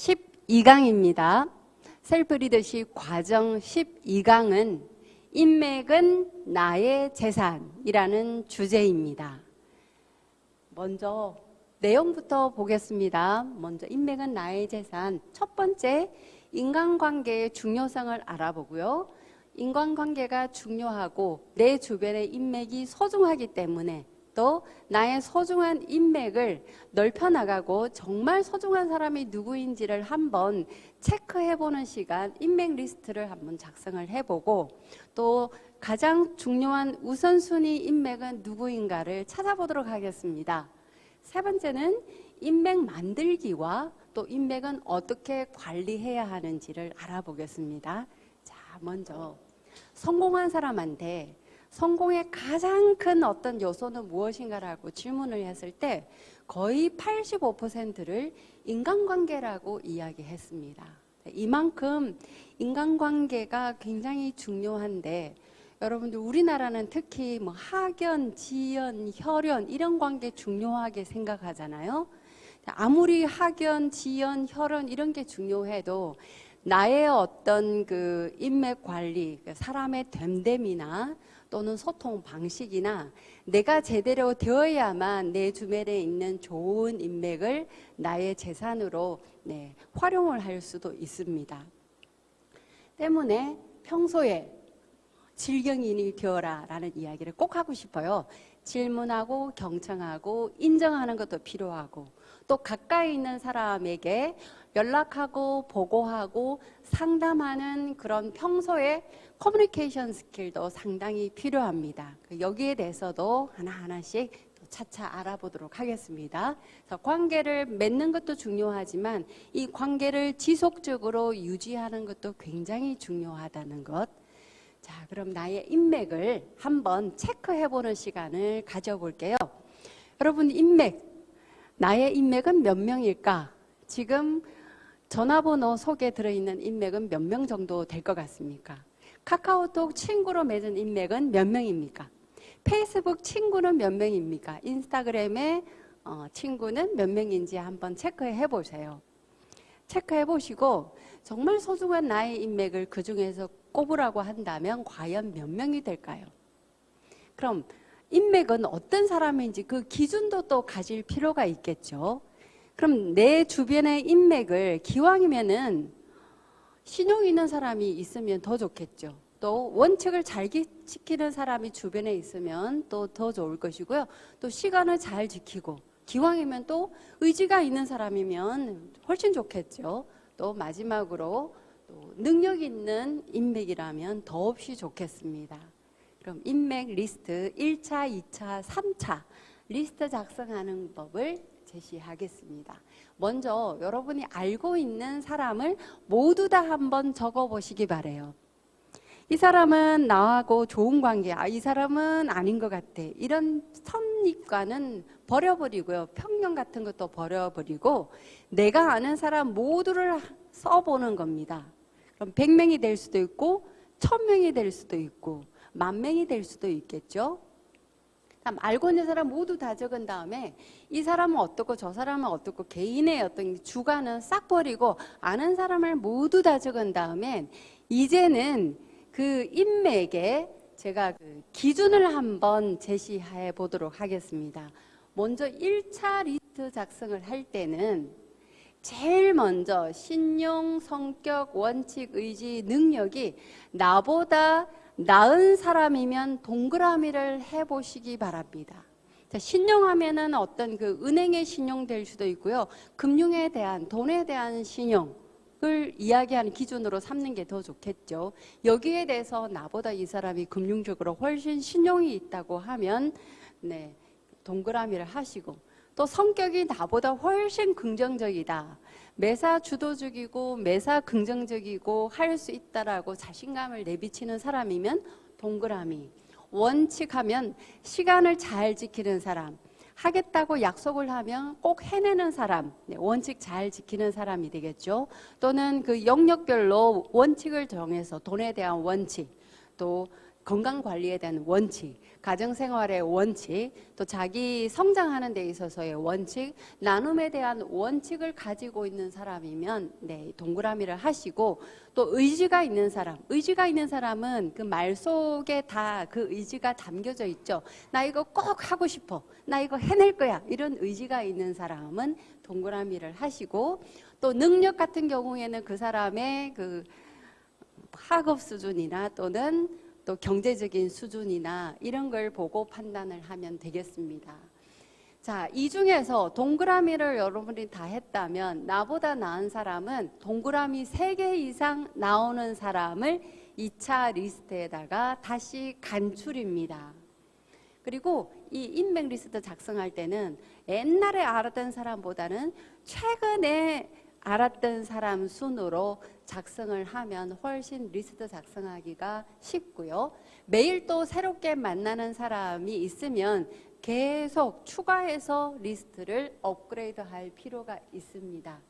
12강입니다. 셀프 리더십 과정 12강은 인맥은 나의 재산이라는 주제입니다. 먼저 내용부터 보겠습니다. 먼저 인맥은 나의 재산. 첫 번째, 인간관계의 중요성을 알아보고요. 인간관계가 중요하고 내 주변의 인맥이 소중하기 때문에 또 나의 소중한 인맥을 넓혀나가고 정말 소중한 사람이 누구인지를 한번 체크해보는 시간, 인맥 리스트를 한번 작성을 해보고 또 가장 중요한 우선순위 인맥은 누구인가를 찾아보도록 하겠습니다. 세 번째는 인맥 만들기와 또 인맥은 어떻게 관리해야 하는지를 알아보겠습니다. 자, 먼저 성공한 사람한테 성공의 가장 큰 어떤 요소는 무엇인가라고 질문을 했을 때 거의 85%를 인간관계라고 이야기했습니다. 이만큼 인간관계가 굉장히 중요한데 여러분들 우리나라는 특히 뭐 학연, 지연, 혈연 이런 관계 중요하게 생각하잖아요. 아무리 학연, 지연, 혈연 이런 게 중요해도 나의 어떤 그 인맥 관리, 사람의 됨됨이나 또는 소통 방식이나 내가 제대로 되어야만 내 주변에 있는 좋은 인맥을 나의 재산으로 활용을 할 수도 있습니다. 때문에 평소에 질경인이 되어라 라는 이야기를 꼭 하고 싶어요. 질문하고 경청하고 인정하는 것도 필요하고 또 가까이 있는 사람에게 연락하고 보고하고 상담하는 그런 평소에 커뮤니케이션 스킬도 상당히 필요합니다. 여기에 대해서도 하나하나씩 차차 알아보도록 하겠습니다. 그래서 관계를 맺는 것도 중요하지만 이 관계를 지속적으로 유지하는 것도 굉장히 중요하다는 것. 자, 그럼 나의 인맥을 한번 체크해보는 시간을 가져볼게요. 여러분, 인맥, 나의 인맥은 몇 명일까? 지금 전화번호 속에 들어있는 인맥은 몇 명 정도 될 것 같습니까? 카카오톡 친구로 맺은 인맥은 몇 명입니까? 페이스북 친구는 몇 명입니까? 인스타그램의 친구는 몇 명인지 한번 체크해 보세요. 체크해 보시고 정말 소중한 나의 인맥을 그 중에서 꼽으라고 한다면 과연 몇 명이 될까요? 그럼 인맥은 어떤 사람인지 그 기준도 또 가질 필요가 있겠죠. 그럼 내 주변의 인맥을 기왕이면은 신용 있는 사람이 있으면 더 좋겠죠. 또 원칙을 잘 지키는 사람이 주변에 있으면 또 더 좋을 것이고요. 또 시간을 잘 지키고 기왕이면 또 의지가 있는 사람이면 훨씬 좋겠죠. 또 마지막으로 또 능력 있는 인맥이라면 더없이 좋겠습니다. 그럼 인맥 리스트 1차, 2차, 3차 리스트 작성하는 법을 제시하겠습니다. 먼저 여러분이 알고 있는 사람을 모두 다 한번 적어보시기 바래요. 이 사람은 나하고 좋은 관계야. 이 사람은 아닌 것 같아. 이런 선입관은 버려버리고요. 편견 같은 것도 버려버리고 내가 아는 사람 모두를 써보는 겁니다. 그럼 100명이 될 수도 있고 1000명이 될 수도 있고 10,000명이 될 수도 있겠죠. 알고 있는 사람 모두 다 적은 다음에 이 사람은 어떻고 저 사람은 어떻고 개인의 어떤 주관은 싹 버리고 아는 사람을 모두 다 적은 다음에 이제는 그 인맥에 제가 그 기준을 한번 제시해 보도록 하겠습니다. 먼저 1차 리스트 작성을 할 때는 제일 먼저 신용, 성격, 원칙, 의지, 능력이 나보다 나은 사람이면 동그라미를 해보시기 바랍니다. 자, 신용하면은 어떤 그 은행의 신용 될 수도 있고요. 금융에 대한, 돈에 대한 신용을 이야기하는 기준으로 삼는 게 더 좋겠죠. 여기에 대해서 나보다 이 사람이 금융적으로 훨씬 신용이 있다고 하면 동그라미를 하시고 또 성격이 나보다 훨씬 긍정적이다. 매사 주도적이고 매사 긍정적이고 할 수 있다라고 자신감을 내비치는 사람이면 동그라미. 원칙하면 시간을 잘 지키는 사람. 하겠다고 약속을 하면 꼭 해내는 사람. 원칙 잘 지키는 사람이 되겠죠. 또는 그 영역별로 원칙을 정해서 돈에 대한 원칙. 또 건강 관리에 대한 원칙, 가정 생활의 원칙, 또 자기 성장하는 데 있어서의 원칙, 나눔에 대한 원칙을 가지고 있는 사람이면 네, 동그라미를 하시고, 또 의지가 있는 사람은 그 말 속에 다 그 의지가 담겨져 있죠. 나 이거 꼭 하고 싶어, 나 이거 해낼 거야, 이런 의지가 있는 사람은 동그라미를 하시고, 또 능력 같은 경우에는 그 사람의 그 학업 수준이나 또는 또 경제적인 수준이나 이런 걸 보고 판단을 하면 되겠습니다. 자, 이 중에서 동그라미를 여러분이 다 했다면 나보다 나은 사람은 동그라미 3개 이상 나오는 사람을 2차 리스트에다가 다시 간출입니다. 그리고 이 인맥 리스트 작성할 때는 옛날에 알았던 사람보다는 최근에 알았던 사람 순으로 작성을 하면 훨씬 리스트 작성하기가 쉽고요. 매일 또 새롭게 만나는 사람이 있으면 계속 추가해서 리스트를 업그레이드 할 필요가 있습니다.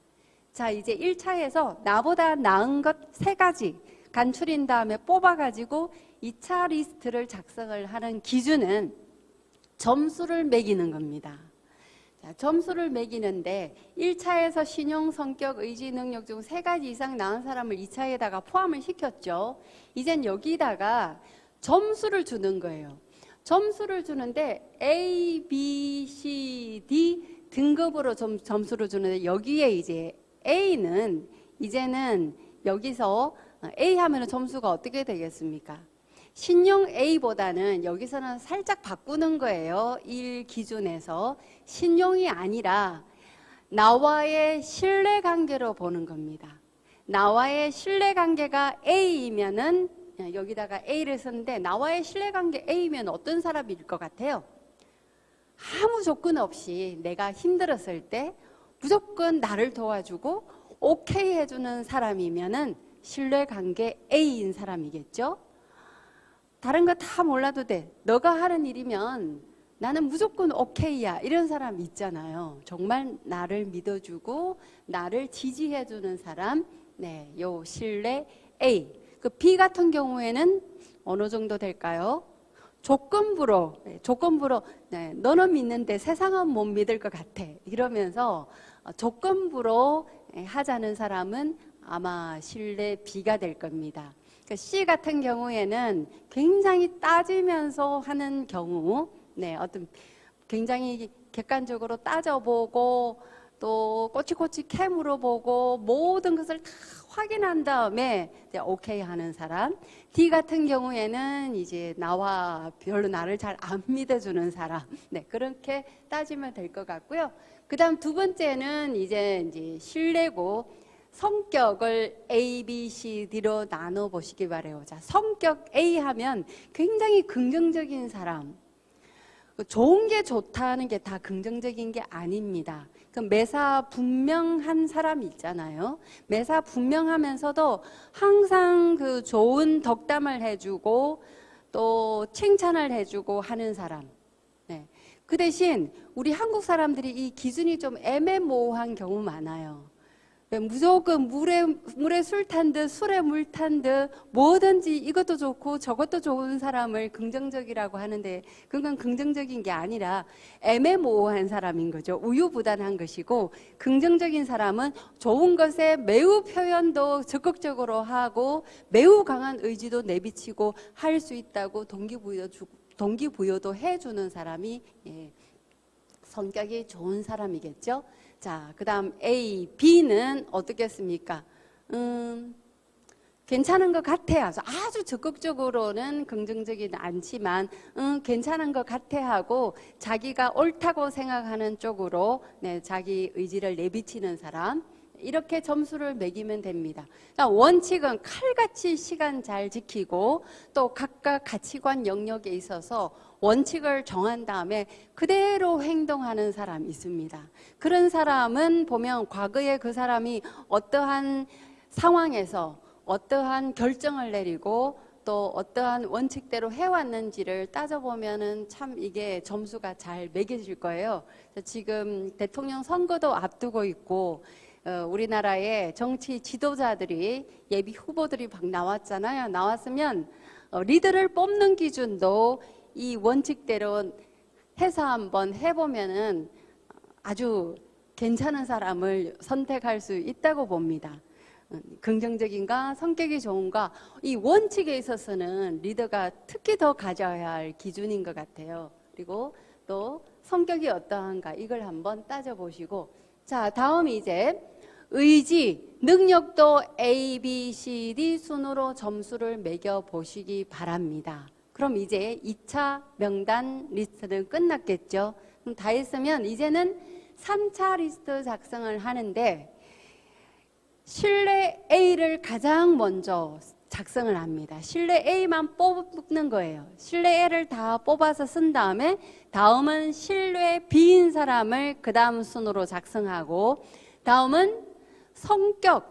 자, 이제 1차에서 나보다 나은 것 3가지 간추린 다음에 뽑아가지고 2차 리스트를 작성을 하는 기준은 점수를 매기는 겁니다. 자, 점수를 매기는데 1차에서 신용, 성격, 의지, 능력 중 3가지 이상 나은 사람을 2차에다가 포함을 시켰죠. 이젠 여기다가 점수를 주는 거예요. 점수를 주는데 A, B, C, D 등급으로 점수를 주는데 여기에 이제 A는 이제는 여기서 A 하면 점수가 어떻게 되겠습니까? 신용 A보다는 여기서는 살짝 바꾸는 거예요. 1 기준에서 신용이 아니라 나와의 신뢰관계로 보는 겁니다. 나와의 신뢰관계가 A이면은 여기다가 A를 썼는데 나와의 신뢰관계 A면 어떤 사람일 것 같아요? 아무 조건 없이 내가 힘들었을 때 무조건 나를 도와주고 오케이 해주는 사람이면은 신뢰관계 A인 사람이겠죠? 다른 거 다 몰라도 돼. 너가 하는 일이면 나는 무조건 오케이야. 이런 사람 있잖아요. 정말 나를 믿어주고 나를 지지해주는 사람. 네, 요 신뢰 A. 그 B 같은 경우에는 어느 정도 될까요? 조건부로, 네, 너는 믿는데 세상은 못 믿을 것 같아. 이러면서 조건부로 하자는 사람은 아마 신뢰 B가 될 겁니다. C 같은 경우에는 굉장히 따지면서 하는 경우, 네, 어떤 굉장히 객관적으로 따져보고 또 꼬치꼬치 물어보고 모든 것을 다 확인한 다음에 이제 오케이 하는 사람. D 같은 경우에는 이제 나와 별로 나를 잘 안 믿어주는 사람. 네, 그렇게 따지면 될 것 같고요. 그 다음 2번째는 이제 신뢰고, 성격을 A, B, C, D로 나눠 보시기 바래요. 자, 성격 A 하면 굉장히 긍정적인 사람. 좋은 게 좋다는 게 다 긍정적인 게 아닙니다. 그 매사 분명한 사람 있잖아요. 매사 분명하면서도 항상 그 좋은 덕담을 해주고 또 칭찬을 해주고 하는 사람. 네. 그 대신 우리 한국 사람들이 이 기준이 좀 애매모호한 경우 많아요. 무조건 물에 술 탄 듯 술에 물 탄 듯 뭐든지 이것도 좋고 저것도 좋은 사람을 긍정적이라고 하는데 그건 긍정적인 게 아니라 애매모호한 사람인 거죠. 우유부단한 것이고, 긍정적인 사람은 좋은 것에 매우 표현도 적극적으로 하고 매우 강한 의지도 내비치고 할 수 있다고 동기부여도 해주는 사람이 성격이 좋은 사람이겠죠. 자, 그 다음 A, B는 어떻겠습니까? 괜찮은 것 같아. 아주 적극적으로는 긍정적이지 않지만 괜찮은 것 같아 하고 자기가 옳다고 생각하는 쪽으로 자기 의지를 내비치는 사람. 이렇게 점수를 매기면 됩니다. 원칙은 칼같이 시간 잘 지키고 또 각각 가치관 영역에 있어서 원칙을 정한 다음에 그대로 행동하는 사람이 있습니다. 그런 사람은 보면 과거에 그 사람이 어떠한 상황에서 어떠한 결정을 내리고 또 어떠한 원칙대로 해왔는지를 따져보면은 참 이게 점수가 잘 매겨질 거예요. 지금 대통령 선거도 앞두고 있고 우리나라의 정치 지도자들이 예비 후보들이 막 나왔잖아요. 나왔으면 리더를 뽑는 기준도 이 원칙대로 해서 한번 해보면은 아주 괜찮은 사람을 선택할 수 있다고 봅니다. 긍정적인가, 성격이 좋은가, 이 원칙에 있어서는 리더가 특히 더 가져야 할 기준인 것 같아요. 그리고 또 성격이 어떠한가, 이걸 한번 따져보시고, 자, 다음 이제 의지, 능력도 A, B, C, D 순으로 점수를 매겨보시기 바랍니다. 그럼 이제 2차 명단 리스트는 끝났겠죠. 그럼 다 했으면 이제는 3차 리스트 작성을 하는데, 신뢰 A를 가장 먼저 작성을 합니다. 신뢰 A만 뽑는 거예요. 신뢰 A를 다 뽑아서 쓴 다음에 다음은 신뢰 B인 사람을 그 다음 순으로 작성하고, 다음은 성격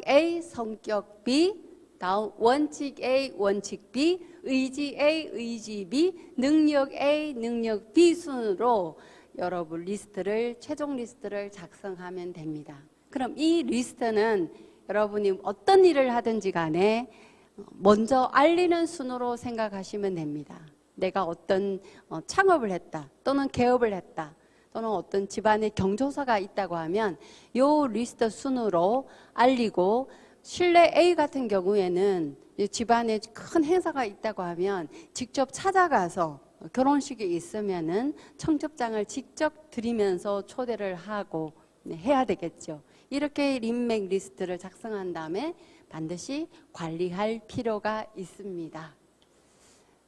A, 성격 B, 다음 원칙 A, 원칙 B, 의지 A, 의지 B, 능력 A, 능력 B 순으로 여러분 리스트를, 최종 리스트를 작성하면 됩니다. 그럼 이 리스트는 여러분이 어떤 일을 하든지 간에 먼저 알리는 순으로 생각하시면 됩니다. 내가 어떤 창업을 했다, 또는 개업을 했다, 또는 어떤 집안에 경조사가 있다고 하면 이 리스트 순으로 알리고, 신뢰 A 같은 경우에는 집안에 큰 행사가 있다고 하면 직접 찾아가서, 결혼식이 있으면은 청첩장을 직접 드리면서 초대를 하고 해야 되겠죠. 이렇게 인맥 리스트를 작성한 다음에 반드시 관리할 필요가 있습니다.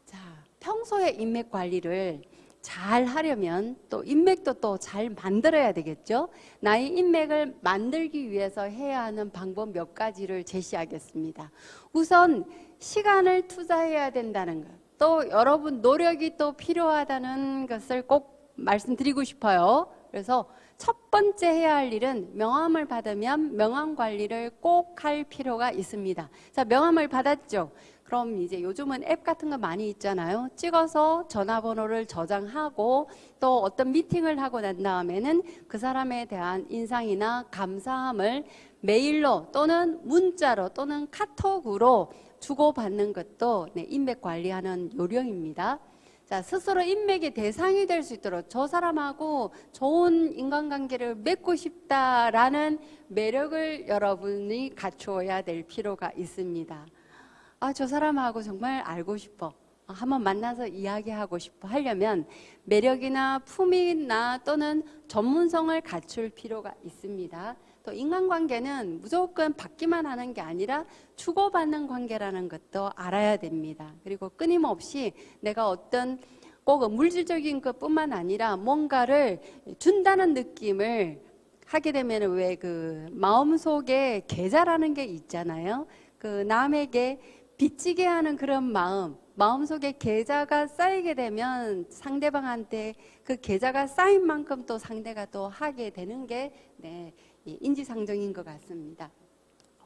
자, 평소에 인맥 관리를 잘 하려면 또 인맥도 또 잘 만들어야 되겠죠. 나의 인맥을 만들기 위해서 해야 하는 방법 몇 가지를 제시하겠습니다. 우선 시간을 투자해야 된다는 것, 또 여러분 노력이 또 필요하다는 것을 꼭 말씀드리고 싶어요. 그래서 첫 번째 해야 할 일은, 명함을 받으면 명함 관리를 꼭 할 필요가 있습니다. 자, 명함을 받았죠. 그럼 이제 요즘은 앱 같은 거 많이 있잖아요. 찍어서 전화번호를 저장하고, 또 어떤 미팅을 하고 난 다음에는 그 사람에 대한 인상이나 감사함을 메일로 또는 문자로 또는 카톡으로 주고받는 것도 인맥 관리하는 요령입니다. 자, 스스로 인맥의 대상이 될 수 있도록 저 사람하고 좋은 인간관계를 맺고 싶다라는 매력을 여러분이 갖추어야 될 필요가 있습니다. 아, 저 사람하고 정말 알고 싶어, 한번 만나서 이야기하고 싶어 하려면 매력이나 품위나 또는 전문성을 갖출 필요가 있습니다. 또 인간관계는 무조건 받기만 하는 게 아니라 주고받는 관계라는 것도 알아야 됩니다. 그리고 끊임없이 내가 어떤 꼭 물질적인 것뿐만 아니라 뭔가를 준다는 느낌을 하게 되면, 왜 그 마음속에 계좌라는 게 있잖아요. 그 남에게 빚지게 하는 그런 마음속에 계좌가 쌓이게 되면 상대방한테 그 계좌가 쌓인 만큼 또 상대가 또 하게 되는 게 인지상정인 것 같습니다.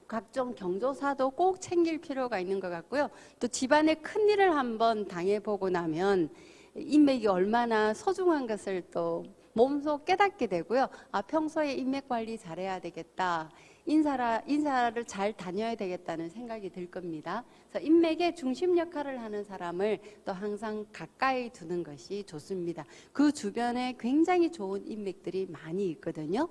각종 경조사도 꼭 챙길 필요가 있는 것 같고요. 또 집안의 큰일을 한번 당해보고 나면 인맥이 얼마나 소중한 것을 또 몸소 깨닫게 되고요. 아, 평소에 인맥 관리 잘해야 되겠다, 인사를 잘 다녀야 되겠다는 생각이 들 겁니다. 그래서 인맥의 중심 역할을 하는 사람을 또 항상 가까이 두는 것이 좋습니다. 그 주변에 굉장히 좋은 인맥들이 많이 있거든요.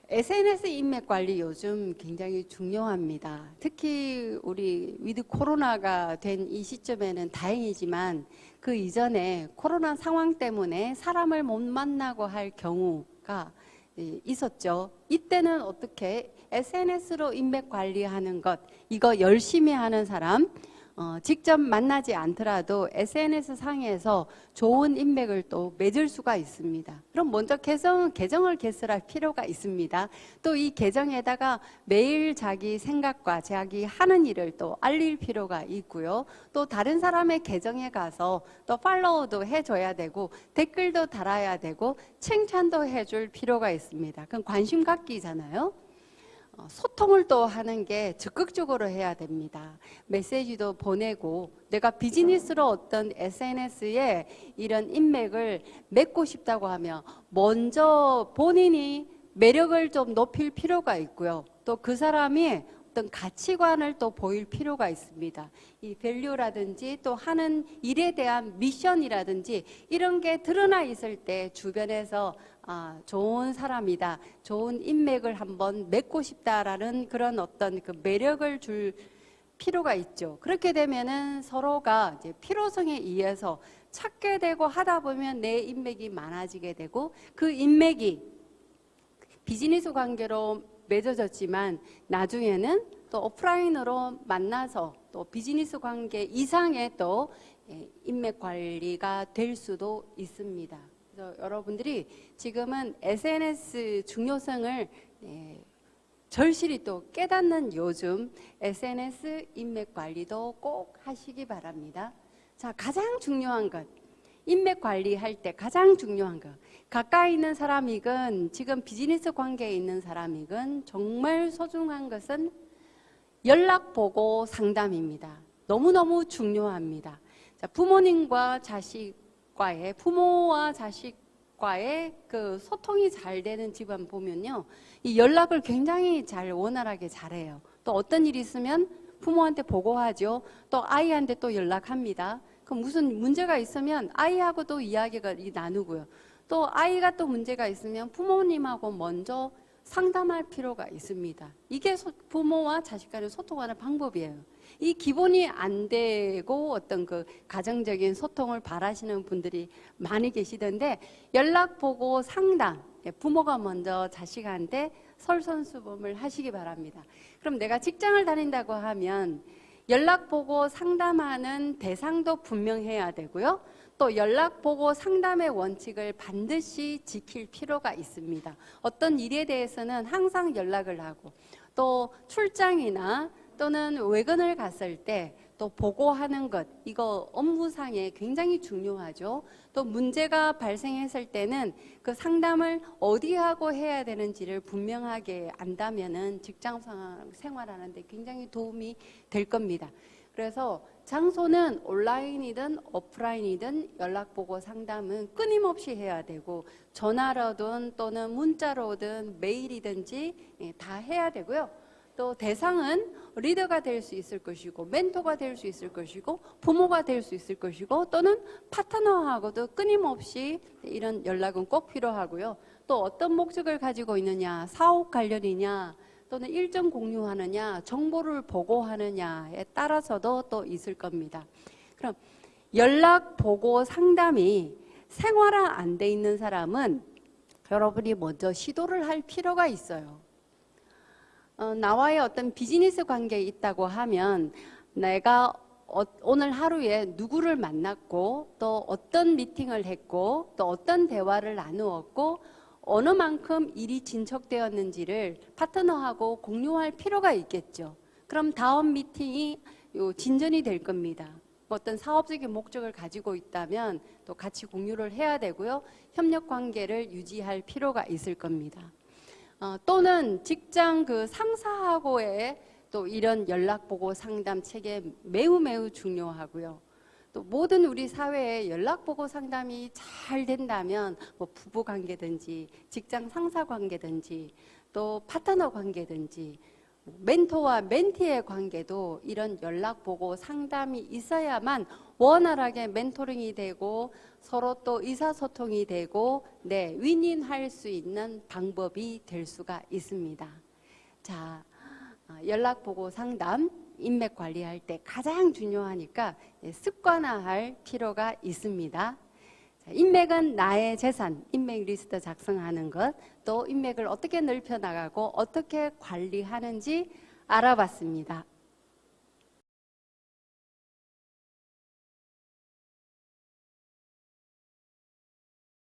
SNS 인맥 관리 요즘 굉장히 중요합니다. 특히 우리 위드 코로나가 된 이 시점에는 다행이지만, 그 이전에 코로나 상황 때문에 사람을 못 만나고 할 경우가 있었죠. 이때는 어떻게 SNS로 인맥 관리하는 것, 이거 열심히 하는 사람, 직접 만나지 않더라도 SNS 상에서 좋은 인맥을 또 맺을 수가 있습니다. 그럼 먼저 계정을 개설할 필요가 있습니다. 또 이 계정에다가 매일 자기 생각과 자기 하는 일을 또 알릴 필요가 있고요. 또 다른 사람의 계정에 가서 또 팔로우도 해줘야 되고, 댓글도 달아야 되고, 칭찬도 해줄 필요가 있습니다. 그럼 관심 갖기잖아요. 소통을 또 하는 게 적극적으로 해야 됩니다. 메시지도 보내고, 내가 비즈니스로 어떤 SNS에 이런 인맥을 맺고 싶다고 하면 먼저 본인이 매력을 좀 높일 필요가 있고요. 또 그 사람이 어떤 가치관을 또 보일 필요가 있습니다. 이 밸류라든지 또 하는 일에 대한 미션이라든지 이런 게 드러나 있을 때 주변에서 좋은 사람이다, 좋은 인맥을 한번 맺고 싶다라는 그런 어떤 그 매력을 줄 필요가 있죠. 그렇게 되면은 서로가 이제 필요성에 의해서 찾게 되고 하다 보면 내 인맥이 많아지게 되고 그 인맥이 비즈니스 관계로 맺어졌지만 나중에는 또 오프라인으로 만나서 또 비즈니스 관계 이상의 또 인맥 관리가 될 수도 있습니다. 그래서 여러분들이 지금은 SNS 중요성을 절실히 또 깨닫는 요즘 SNS 인맥 관리도 꼭 하시기 바랍니다. 자, 가장 중요한 것, 인맥 관리할 때 가장 중요한 것, 가까이 있는 사람이건 지금 비즈니스 관계에 있는 사람이건 정말 소중한 것은 연락보고 상담입니다. 너무너무 중요합니다. 자, 부모님과 자식과의, 부모와 자식과의 그 소통이 잘 되는 집안 보면요, 이 연락을 굉장히 잘 원활하게 잘해요. 또 어떤 일이 있으면 부모한테 보고하죠. 또 아이한테 또 연락합니다. 그럼 무슨 문제가 있으면 아이하고도 이야기가 나누고요. 또 아이가 또 문제가 있으면 부모님하고 먼저 상담할 필요가 있습니다. 이게 부모와 자식 간에 소통하는 방법이에요. 이 기본이 안 되고 어떤 그 가정적인 소통을 바라시는 분들이 많이 계시던데, 연락 보고 상담, 부모가 먼저 자식한테 설선수범을 하시기 바랍니다. 그럼 내가 직장을 다닌다고 하면 연락 보고 상담하는 대상도 분명해야 되고요. 또 연락 보고 상담의 원칙을 반드시 지킬 필요가 있습니다. 어떤 일에 대해서는 항상 연락을 하고, 또 출장이나 또는 외근을 갔을 때 또 보고하는 것, 이거 업무상에 굉장히 중요하죠. 또 문제가 발생했을 때는 그 상담을 어디 하고 해야 되는지를 분명하게 안다면은 직장 생활하는데 굉장히 도움이 될 겁니다. 그래서 장소는 온라인이든 오프라인이든 연락보고 상담은 끊임없이 해야 되고, 전화로든 또는 문자로든 메일이든지 다 해야 되고요. 또 대상은 리더가 될 수 있을 것이고, 멘토가 될 수 있을 것이고, 부모가 될 수 있을 것이고, 또는 파트너하고도 끊임없이 이런 연락은 꼭 필요하고요. 또 어떤 목적을 가지고 있느냐, 사업 관련이냐, 또는 일정 공유하느냐, 정보를 보고하느냐에 따라서도 또 있을 겁니다. 그럼 연락 보고 상담이 생활화 안 돼 있는 사람은 여러분이 먼저 시도를 할 필요가 있어요. 나와의 어떤 비즈니스 관계에 있다고 하면 내가 오늘 하루에 누구를 만났고, 또 어떤 미팅을 했고, 또 어떤 대화를 나누었고, 어느 만큼 일이 진척되었는지를 파트너하고 공유할 필요가 있겠죠. 그럼 다음 미팅이 진전이 될 겁니다. 어떤 사업적인 목적을 가지고 있다면 또 같이 공유를 해야 되고요. 협력 관계를 유지할 필요가 있을 겁니다. 또는 직장 그 상사하고의 또 이런 연락보고 상담 체계 매우 중요하고요. 또 모든 우리 사회에 연락보고 상담이 잘 된다면 뭐 부부 관계든지 직장 상사 관계든지 또 파트너 관계든지 멘토와 멘티의 관계도 이런 연락보고 상담이 있어야만 원활하게 멘토링이 되고 서로 또 의사소통이 되고 윈윈할 수 있는 방법이 될 수가 있습니다. 자, 연락보고 상담, 인맥 관리할 때 가장 중요하니까 습관화할 필요가 있습니다. 인맥은 나의 재산, 인맥 리스트 작성하는 것, 또 인맥을 어떻게 넓혀나가고 어떻게 관리하는지 알아봤습니다.